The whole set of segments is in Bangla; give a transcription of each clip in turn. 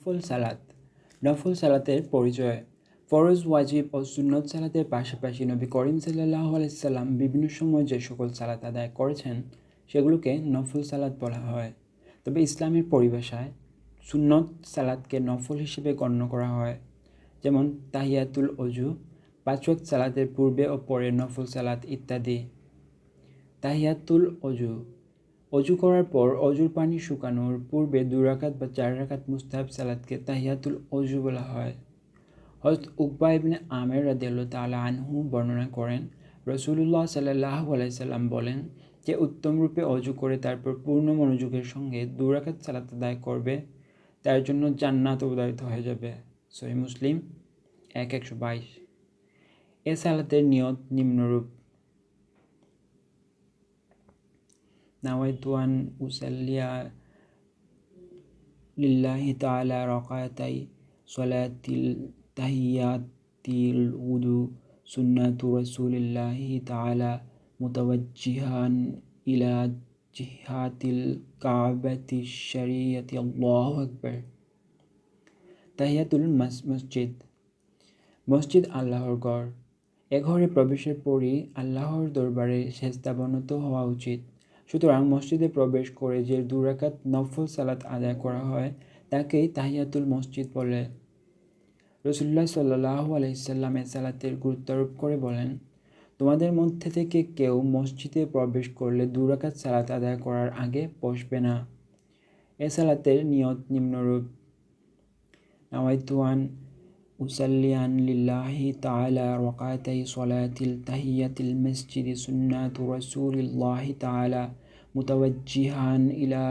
নফল সালাত। নফল সালাতের পরিচয়। ফরজ, ওয়াজিব ও সুন্নত সালাতের পাশাপাশি নবী করিম সাল্লাল্লাহু আলাইহি সাল্লাম বিভিন্ন সময় যে সকল সালাত আদায় করেছেন সেগুলোকে নফল সালাত বলা হয়। তবে ইসলামের পরিভাষায় সুন্নত সালাতকে নফল হিসেবে গণ্য করা হয়। যেমন তাহিয়াতুল অজু, 5 ওয়াক্ত সালাতের পূর্বে ও পরে নফল সালাত ইত্যাদি। তাহিয়াতুল অজু, অজু করার পর অজুর পানি শুকানোর পূর্বে 2 রাকাত বা 4 রাকাত মুস্তাহাব সালাতকে তাহিয়াতুল অজু বলা হয়। হযরত উকবা ইবনে আমের রাদিয়াল্লাহু তাআলা আনহু বর্ণনা করেন, রাসূলুল্লাহ সাল্লাল্লাহু আলাইহি সাল্লাম বলেন যে উত্তম রূপে অজু করে তারপর পূর্ণ মনোযোগের সঙ্গে 2 রাকাত সালাত আদায় করবে তার জন্য জান্নাত উদারিত হয়ে যাবে। সহিহ মুসলিম 122। এ সালাতের নিয়ত নিম্নরূপ: নাওয়াইতু আন উসাল্লিয়া লিল্লাহি তাআলা রাকাতাই সলাতিল তাহিয়াতিল উদু সুন্নাতু রাসূলিল্লাহি তাআলা মুতাওয়াজ্জিহান ইলা জিহাতিল কাবাতি শরীয়তি। আল্লাহু আকবার। তাহিয়াতুল মসজিদ। মসজিদ আল্লাহর ঘর। এ ঘরে প্রবেশের পরই আল্লাহর দরবারে সেজদাবনত হওয়া উচিত। সুতরাং মসজিদে প্রবেশ করে যে 2 রাকাত নফল সালাত আদায় করা হয় তাকেই তাহিয়াতুল মসজিদ বলে। রাসূলুল্লাহ সাল্লাল্লাহু আলাইহি সাল্লাম এ সালাতের গুরুত্ব আরোপ করে বলেন, তোমাদের মধ্যে থেকে কেউ মসজিদে প্রবেশ করলে 2 রাকাত সালাত আদায় করার আগে বসবে না। এ সালাতের নিয়ত নিম্নরূপ: নাওয়াইতু আন উসাল্লিয়ান লিল্লাহি তাআলা রাকাতাই সলাতিল তাহিয়াতিল মসজিদি সুন্নাতু রাসূলিল্লাহি তাআলা মুতাওয়াজ্জিহান ইলা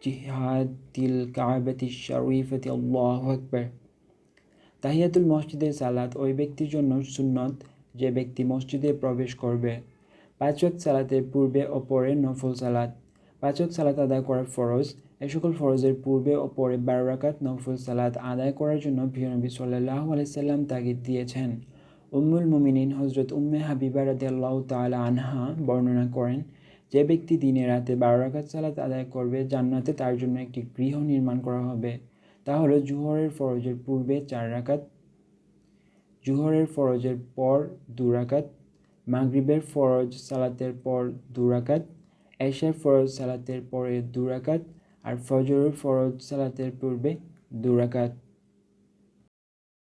জিহাতিল কাবাতি শরীফতি। আল্লাহু আকবার। তাহিয়াতুল মসজিদের সালাত ওই ব্যক্তির জন্য সুন্নত যে ব্যক্তি মসজিদে প্রবেশ করবে। 5 ওয়াক্ত সালাতের পূর্বে ও পরে নফল সালাত। 5 ওয়াক্ত সালাত আদায় করা ফরজ। এই সকল ফরজের পূর্বে ও পরে 12 রাকাত নফল সালাত আদায় করার জন্য প্রিয় নবী সাল্লাল্লাহু আলাইহি সাল্লাম তাগিদ দিয়েছেন। উম্মুল মুমিনিন হযরত উম্মে হাবিবা রাদিয়াল্লাহু তাআলা আনহা বর্ণনা করেন, যে ব্যক্তি দিনে রাতে 12 রাকাত সালাত আদায় করবে জান্নাতে তার জন্য একটি গৃহ নির্মাণ করা হবে। তা হলো জোহরের ফরজের পূর্বে 4 রাকাত, জোহরের ফরজের পর 2 রাকাত, মাগরিবের ফরজ সালাতের পর 2 রাকাত, এশার ফরজ সালাতের পরে 2 রাকাত আর ফজরের ফরজ সালাতের পূর্বে 2 রাকাত।